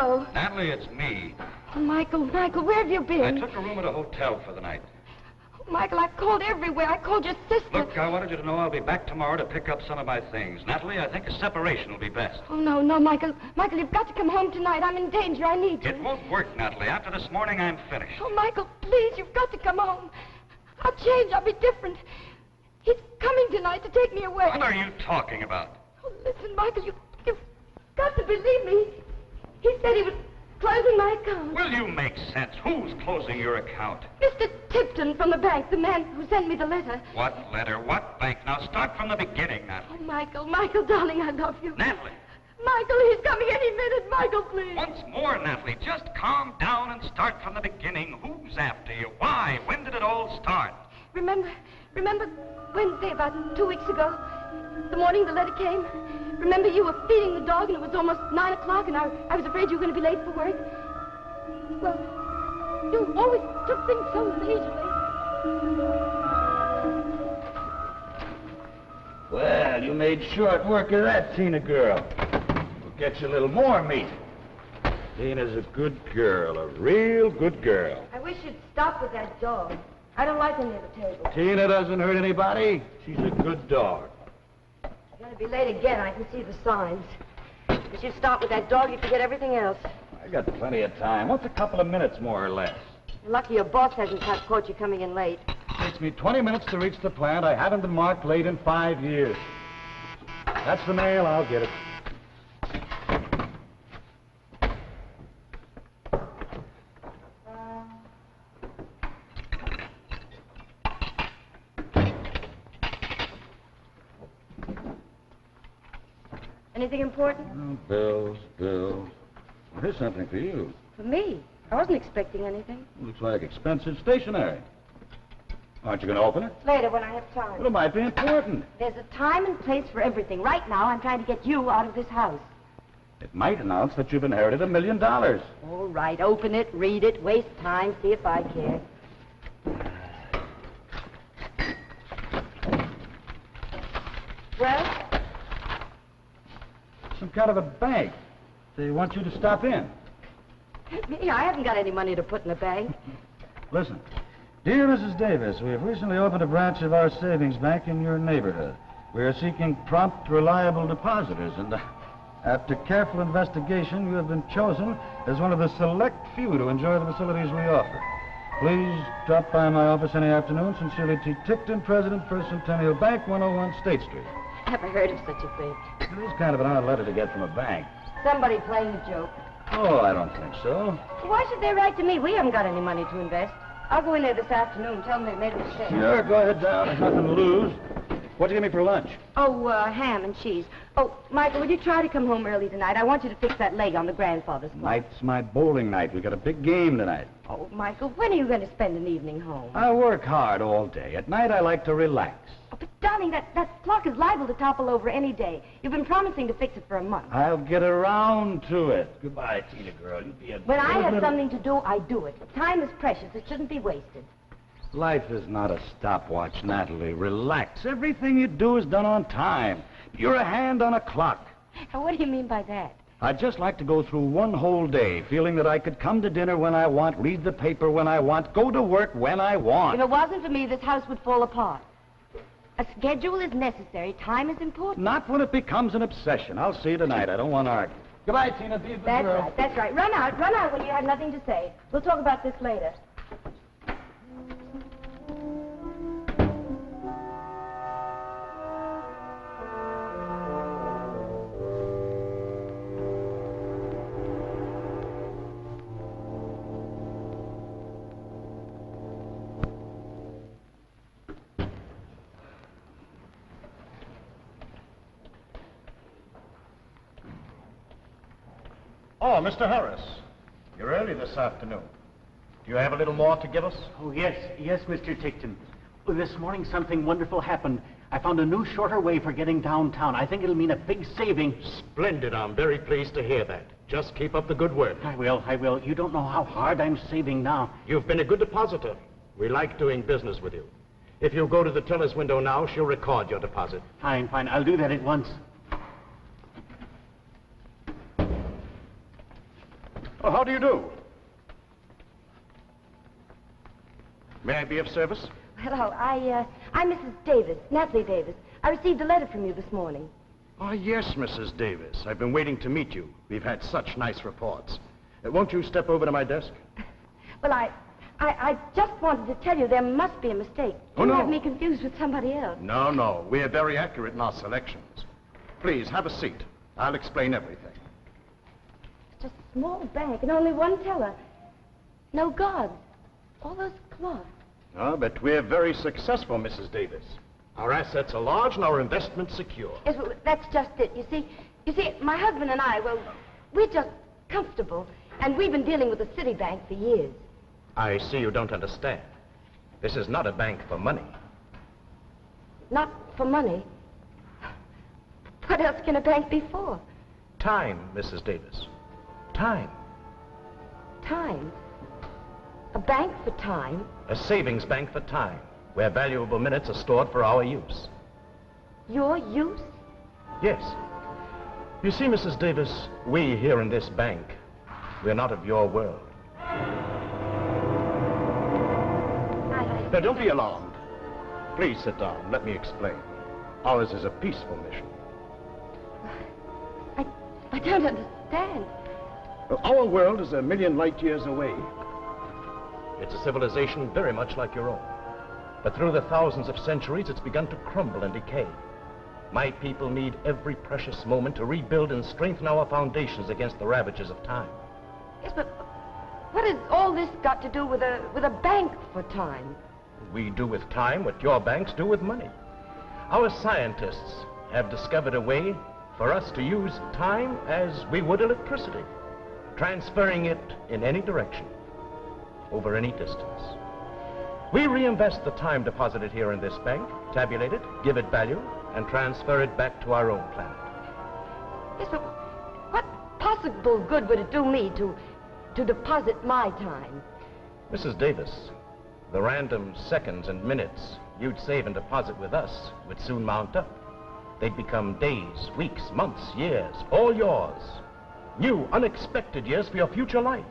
hello. Natalie, it's me. Oh, Michael, where have you been? I took a room at a hotel for the night. Oh, Michael, I called everywhere. I called your sister. Look, I wanted you to know I'll be back tomorrow to pick up some of my things. Natalie, I think a separation will be best. Oh, no, Michael. Michael, you've got to come home tonight. I'm in danger. I need you. It won't work, Natalie. After this morning, I'm finished. Oh, Michael, please, you've got to come home. I'll change. I'll be different. He's coming tonight to take me away. What are you talking about? Oh, listen, Michael, you've got to believe me. He said he was closing my account. Will you make sense? Who's closing your account? Mr. Tipton from the bank, the man who sent me the letter. What letter? What bank? Now start from the beginning, Natalie. Oh, Michael, darling, I love you. Natalie! Michael, he's coming any minute. Michael, please. Once more, Natalie, just calm down and start from the beginning. Who's after you? Why? When did it all start? Remember Wednesday, about 2 weeks ago, the morning the letter came? Remember you were feeding the dog and it was almost 9 o'clock and I was afraid you were going to be late for work? Well, you always took things so leisurely. Well, you made short work of that, Tina girl. We'll get you a little more meat. Tina's a good girl, a real good girl. I wish you'd stop with that dog. I don't like him near the table. Tina doesn't hurt anybody. She's a good dog. You're going to be late again. I can see the signs. If you stop with that dog, you forget everything else. I got plenty of time. What's a couple of minutes, more or less? You're lucky your boss hasn't caught you coming in late. Takes me 20 minutes to reach the plant. I haven't been marked late in 5 years. That's the mail. I'll get it. Anything important? Oh, bills. Well, here's something for you. For me? I wasn't expecting anything. Looks like expensive stationery. Aren't you going to open it? Later, when I have time. Well, it might be important. There's a time and place for everything. Right now, I'm trying to get you out of this house. It might announce that you've inherited $1 million. All right, open it, read it, waste time, see if I care. Well? Some kind of a bank. They want you to stop in. Me? I haven't got any money to put in the bank. Listen. Dear Mrs. Davis, we have recently opened a branch of our savings bank in your neighborhood. We are seeking prompt, reliable depositors, and after careful investigation, you have been chosen as one of the select few to enjoy the facilities we offer. Please drop by my office any afternoon. Sincerely, T. Tickton, President, First Centennial Bank, 101 State Street. Never heard of such a thing. It is kind of an odd letter to get from a bank. Somebody playing a joke. Oh, I don't think so. Why should they write to me? We haven't got any money to invest. I'll go in there this afternoon, tell them they made a mistake. Sure, go ahead down. There's nothing to lose. What'd you give me for lunch? Oh, ham and cheese. Oh, Michael, would you try to come home early tonight? I want you to fix that leg on the grandfather's clock. Tonight's my bowling night. We got a big game tonight. Oh, Michael, when are you going to spend an evening home? I work hard all day. At night, I like to relax. Oh, but, darling, that clock is liable to topple over any day. You've been promising to fix it for a month. I'll get around to it. Goodbye, Tina girl. You be a When I have little... something to do, I do it. Time is precious. It shouldn't be wasted. Life is not a stopwatch, Natalie. Relax. Everything you do is done on time. You're a hand on a clock. Now, what do you mean by that? I'd just like to go through one whole day feeling that I could come to dinner when I want, read the paper when I want, go to work when I want. If it wasn't for me, this house would fall apart. A schedule is necessary. Time is important. Not when it becomes an obsession. I'll see you tonight. I don't want to argue. Goodbye, Tina. Be a good girl. That's right. Run out when you have nothing to say. We'll talk about this later. Oh, Mr. Harris, you're early this afternoon. Do you have a little more to give us? Oh, yes, Mr. Tickton. Well, this morning something wonderful happened. I found a new, shorter way for getting downtown. I think it'll mean a big saving. Splendid. I'm very pleased to hear that. Just keep up the good work. I will. You don't know how hard I'm saving now. You've been a good depositor. We like doing business with you. If you'll go to the teller's window now, she'll record your deposit. Fine. I'll do that at once. Oh, how do you do? May I be of service? Hello, I'm Mrs. Davis, Natalie Davis. I received a letter from you this morning. Oh, yes, Mrs. Davis. I've been waiting to meet you. We've had such nice reports. Won't you step over to my desk? Well, I just wanted to tell you there must be a mistake. Oh, You no. have me confused with somebody else. No. We're very accurate in our selections. Please, have a seat. I'll explain everything. It's just a small bank and only one teller. No guards. All those cloths. Oh, but we're very successful, Mrs. Davis. Our assets are large and our investments secure. Yes, well, that's just it. You see, my husband and I, well, we're just comfortable, and we've been dealing with the city bank for years. I see you don't understand. This is not a bank for money. Not for money. What else can a bank be for? Time, Mrs. Davis. Time. Time. A bank for time. A savings bank for time, where valuable minutes are stored for our use. Your use? Yes. You see, Mrs. Davis, we here in this bank, we're not of your world. Now, don't be alarmed. Please sit down. Let me explain. Ours is a peaceful mission. I don't understand. Our world is 1,000,000 light years away. It's a civilization very much like your own. But through the thousands of centuries, it's begun to crumble and decay. My people need every precious moment to rebuild and strengthen our foundations against the ravages of time. Yes, but what has all this got to do with a bank for time? We do with time what your banks do with money. Our scientists have discovered a way for us to use time as we would electricity, transferring it in any direction, over any distance. We reinvest the time deposited here in this bank, tabulate it, give it value, and transfer it back to our own planet. Yes, but what possible good would it do me to deposit my time? Mrs. Davis, the random seconds and minutes you'd save and deposit with us would soon mount up. They'd become days, weeks, months, years, all yours. New, unexpected years for your future life.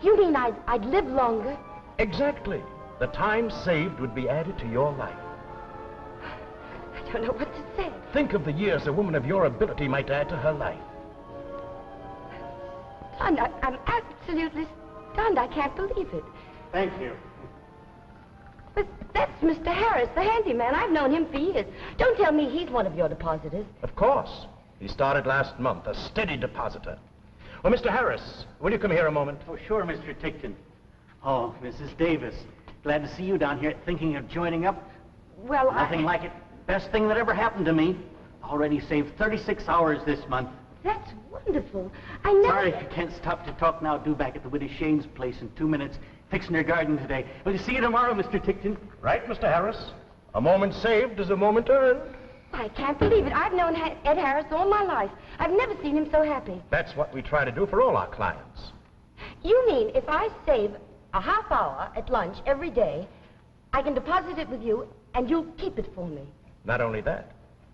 You mean I'd live longer? Exactly. The time saved would be added to your life. I don't know what to say. Think of the years a woman of your ability might add to her life. Stunned. I'm absolutely stunned. I can't believe it. Thank you. But that's Mr. Harris, the handyman. I've known him for years. Don't tell me he's one of your depositors. Of course. He started last month, a steady depositor. Well, Mr. Harris, will you come here a moment? Oh, sure, Mr. Tickton. Oh, Mrs. Davis. Glad to see you down here thinking of joining up. Well, Nothing like it. Best thing that ever happened to me. Already saved 36 hours this month. That's wonderful. I never... Sorry I can't stop to talk now. Due back at the Widow Shane's place in 2 minutes. Fixing her garden today. Will you see you tomorrow, Mr. Tickton? Right, Mr. Harris. A moment saved is a moment earned. I can't believe it. I've known Ed Harris all my life. I've never seen him so happy. That's what we try to do for all our clients. You mean if I save a half hour at lunch every day, I can deposit it with you and you'll keep it for me? Not only that,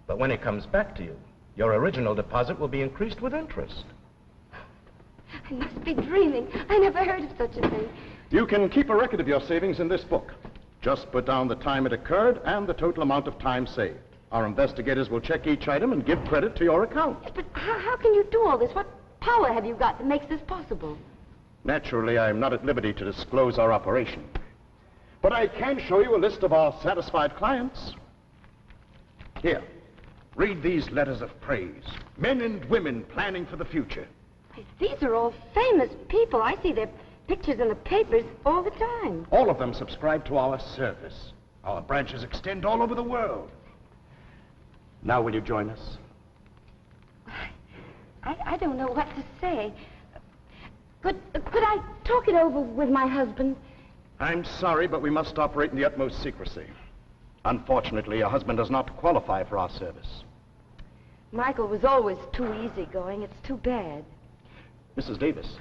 but when it comes back to you, your original deposit will be increased with interest. I must be dreaming. I never heard of such a thing. You can keep a record of your savings in this book. Just put down the time it occurred and the total amount of time saved. Our investigators will check each item and give credit to your account. But how can you do all this? What power have you got that makes this possible? Naturally, I'm not at liberty to disclose our operation. But I can show you a list of our satisfied clients. Here, read these letters of praise. Men and women planning for the future. These are all famous people. I see their pictures in the papers all the time. All of them subscribe to our service. Our branches extend all over the world. Now will you join us? I don't know what to say. Could I talk it over with my husband? I'm sorry, but we must operate in the utmost secrecy. Unfortunately, your husband does not qualify for our service. Michael was always too easygoing. It's too bad. Mrs. Davis,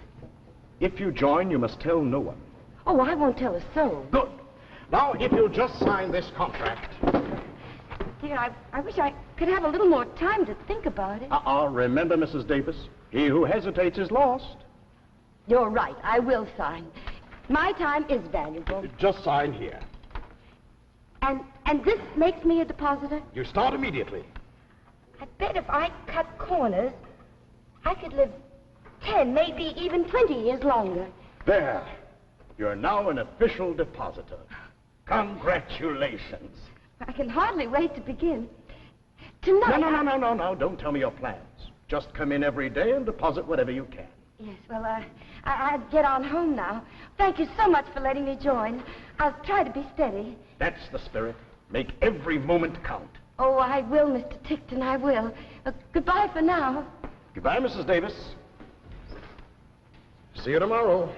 if you join, you must tell no one. Oh, I won't tell a soul. Good. Now, if you'll just sign this contract. Dear, I wish I could have a little more time to think about it. Remember, Mrs. Davis, He who hesitates is lost. You're right. I will sign. My time is valuable. Just sign here. And this makes me a depositor? You start immediately. I bet if I cut corners, I could live 10, maybe even 20 years longer. There. You're now an official depositor. Congratulations. I can hardly wait to begin. Tonight... No. Don't tell me your plans. Just come in every day and deposit whatever you can. Yes, well, I'd get on home now. Thank you so much for letting me join. I'll try to be steady. That's the spirit. Make every moment count. Oh, I will, Mr. Ticton, I will. Goodbye for now. Goodbye, Mrs. Davis. See you tomorrow.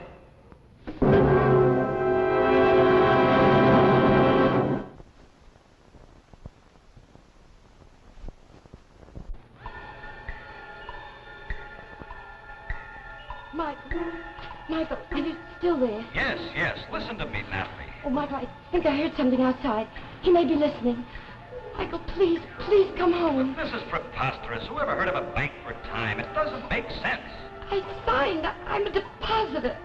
Michael, are you still there? Yes. Listen to me, Natalie. Oh, Michael, I think I heard something outside. He may be listening. Michael, please come home. This is preposterous. Who ever heard of a bank for time? It doesn't make sense. I signed. I'm a depositor.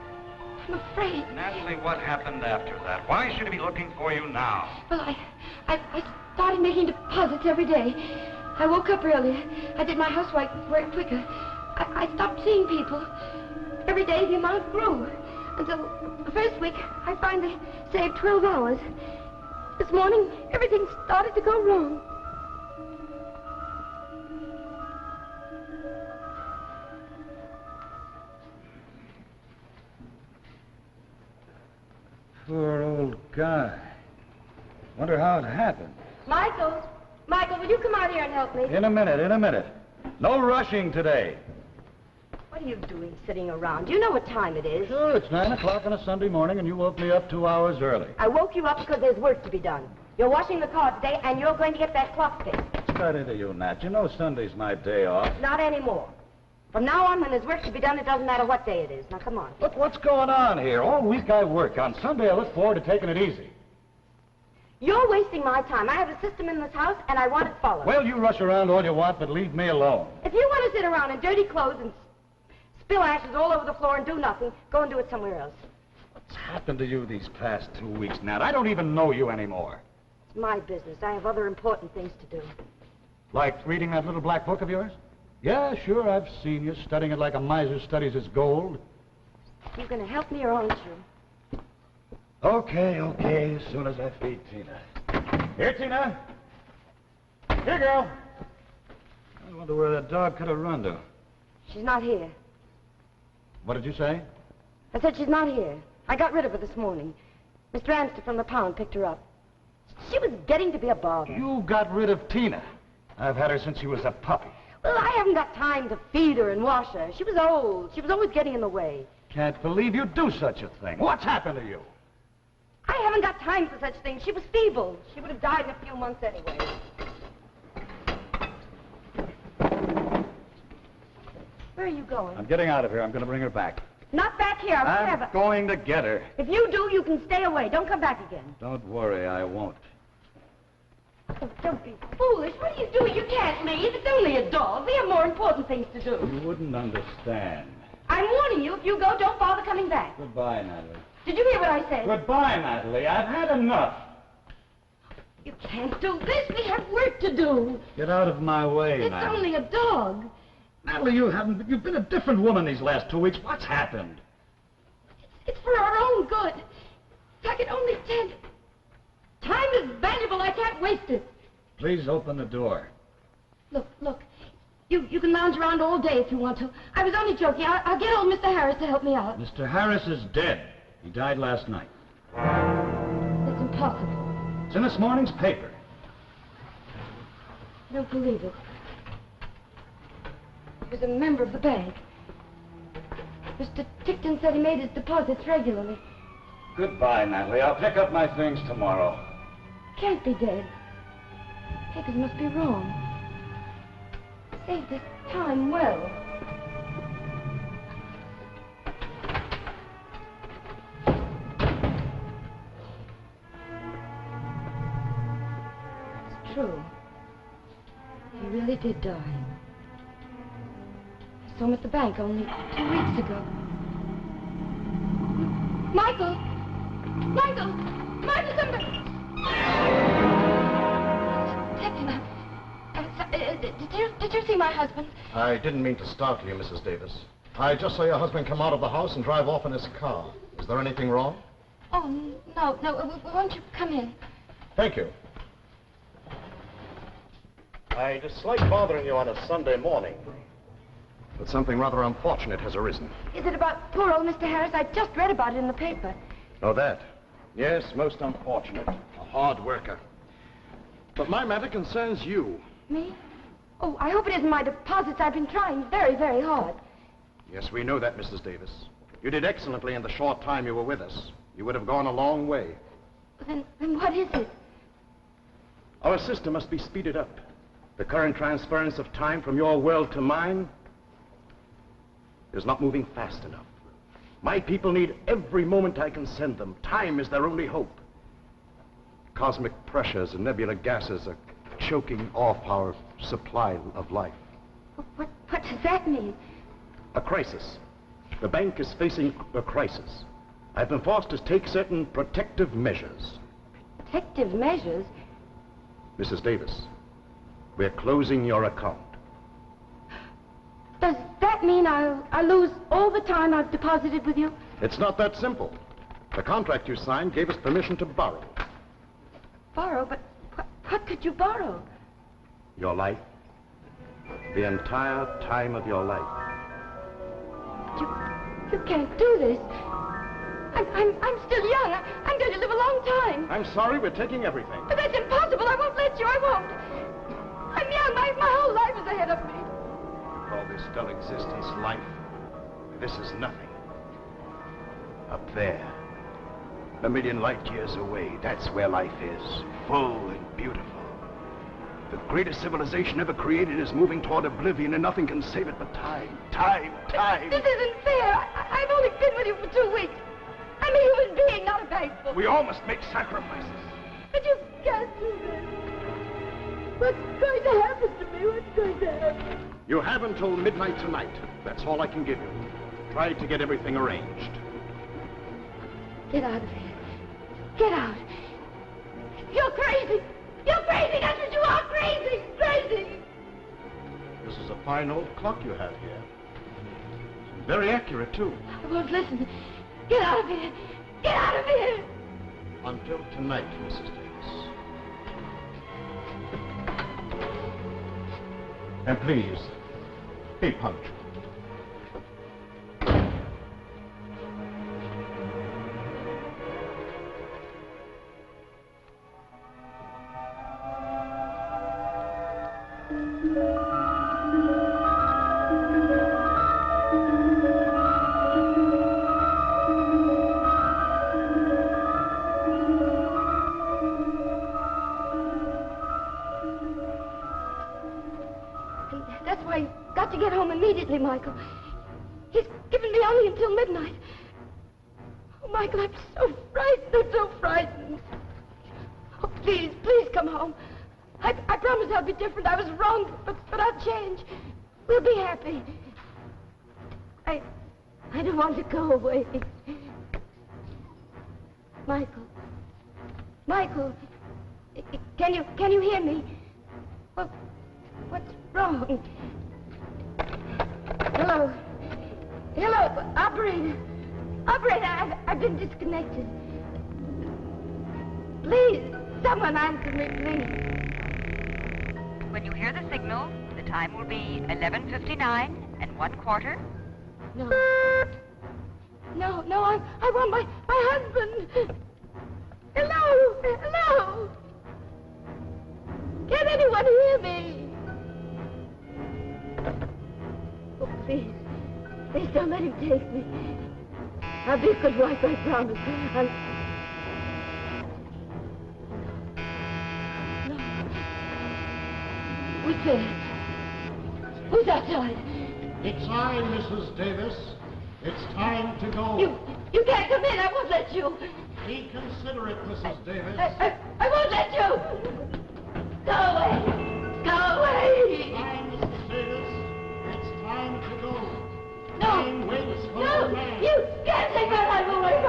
I'm afraid. Natalie, what happened after that? Why should he be looking for you now? Well, I started making deposits every day. I woke up earlier. I did my housework quicker. I stopped seeing people. Every day the amount grew. Until the first week, I finally saved 12 hours. This morning, everything started to go wrong. Poor old guy. Wonder how it happened. Michael, will you come out here and help me? In a minute. No rushing today. What are you doing sitting around? Do you know what time it is? Sure, it's 9 o'clock on a Sunday morning, and you woke me up 2 hours early. I woke you up because there's work to be done. You're washing the car today, and you're going to get that clock fixed. What's that into you, Nat? You know Sunday's my day off. Not anymore. From now on, when there's work to be done, it doesn't matter what day it is. Now, come on. Look, what's going on here? All week I work. On Sunday I look forward to taking it easy. You're wasting my time. I have a system in this house, and I want it followed. Well, you rush around all you want, but leave me alone. If you want to sit around in dirty clothes and spill ashes all over the floor and do nothing, go and do it somewhere else. What's happened to you these past 2 weeks, Nat? I don't even know you anymore. It's my business. I have other important things to do. Like reading that little black book of yours? Yeah, sure, I've seen you studying it like a miser studies his gold. You going to help me or aren't you? Okay, as soon as I feed Tina. Here, Tina. Here, girl. I wonder where that dog could have run to. She's not here. What did you say? I said she's not here. I got rid of her this morning. Mr. Amster from the pound picked her up. She was getting to be a bother. You got rid of Tina. I've had her since she was a puppy. Well, I haven't got time to feed her and wash her. She was old. She was always getting in the way. Can't believe you'd do such a thing. What's happened to you? I haven't got time for such things. She was feeble. She would have died in a few months anyway. Where are you going? I'm getting out of here. I'm going to bring her back. Not back here. I'll never. I'm going to get her. If you do, you can stay away. Don't come back again. Don't worry, I won't. Oh, don't be foolish. What are you doing? You can't leave. It's only a dog. We have more important things to do. You wouldn't understand. I'm warning you. If you go, don't bother coming back. Goodbye, Natalie. Did you hear what I said? Goodbye, Natalie. I've had enough. You can't do this. We have work to do. Get out of my way, It's Natalie. only a dog. Natalie, you've been a different woman these last 2 weeks. What's happened? It's for our own good. If I could only tell you. Time is valuable. I can't waste it. Please open the door. Look. You can lounge around all day if you want to. I was only joking. I'll get old Mr. Harris to help me out. Mr. Harris is dead. He died last night. That's impossible. It's in this morning's paper. I don't believe it. He was a member of the bank. Mr. Ticton said he made his deposits regularly. Goodbye, Natalie. I'll pick up my things tomorrow. Can't be dead. Papers must be wrong. Saved his time well. It's true. He really did die. I home at the bank only 2 weeks ago. Michael! Michael! Michael, come back! Did you see my husband? I didn't mean to startle you, Mrs. Davis. I just saw your husband come out of the house and drive off in his car. Is there anything wrong? Oh, no. Won't you come in? Thank you. I dislike bothering you on a Sunday morning, but something rather unfortunate has arisen. Is it about poor old Mr. Harris? I just read about it in the paper. Oh, that? Yes, most unfortunate. A hard worker. But my matter concerns you. Me? Oh, I hope it isn't my deposits. I've been trying very, very hard. Yes, we know that, Mrs. Davis. You did excellently in the short time you were with us. You would have gone a long way. Then what is it? Our system must be speeded up. The current transference of time from your world to mine is not moving fast enough. My people need every moment I can send them. Time is their only hope. Cosmic pressures and nebula gases are choking off our supply of life. What does that mean? A crisis. The bank is facing a crisis. I've been forced to take certain protective measures. Protective measures? Mrs. Davis, we're closing your account. Does that mean I'll lose all the time I've deposited with you? It's not that simple. The contract you signed gave us permission to borrow. Borrow? But what could you borrow? Your life. The entire time of your life. You can't do this. I'm still young. I'm going to live a long time. I'm sorry, we're taking everything. But that's impossible. I won't let you. I won't. I'm young. My whole life is ahead of me. All this dull existence, life, this is nothing. Up there, a million light years away, that's where life is. Full and beautiful. The greatest civilization ever created is moving toward oblivion, and nothing can save it but time. Time. This isn't fair. I've only been with you for 2 weeks. I'm a human being, not a bank book. We all must make sacrifices. But you can't do this. What's going to happen to me? What's going to happen? You have until midnight tonight. That's all I can give you. Try to get everything arranged. Get out of here. Get out. You're crazy. You're crazy. That's what you are. Crazy. Crazy. This is a fine old clock you have here. Very accurate, too. I won't listen. Get out of here. Get out of here. Until tonight, Mrs. Davis. And please, be punctual. That's why you've got to get home immediately, Michael. He's given me only until midnight. Oh, Michael, I'm so frightened. I'm so frightened. Oh, please come home. I promise I'll be different. I was wrong, but I'll change. We'll be happy. I don't want to go away. Michael, can you hear me? What's wrong? Hello, operator. I've been disconnected. Please, someone answer me, please. When you hear the signal, the time will be 11:59 and 1/4. No, I want my husband. Hello. Can anyone hear me? Oh, please don't let him take me. I'll be a good wife, I promise. No. Who's there? Who's outside? It's I, Mrs. Davis. It's time to go. You can't come in. I won't let you. Be considerate, Mrs. Davis. I won't let you. Go away. It's time, Mrs. Davis. It's time to go. No! No! You can't take my life away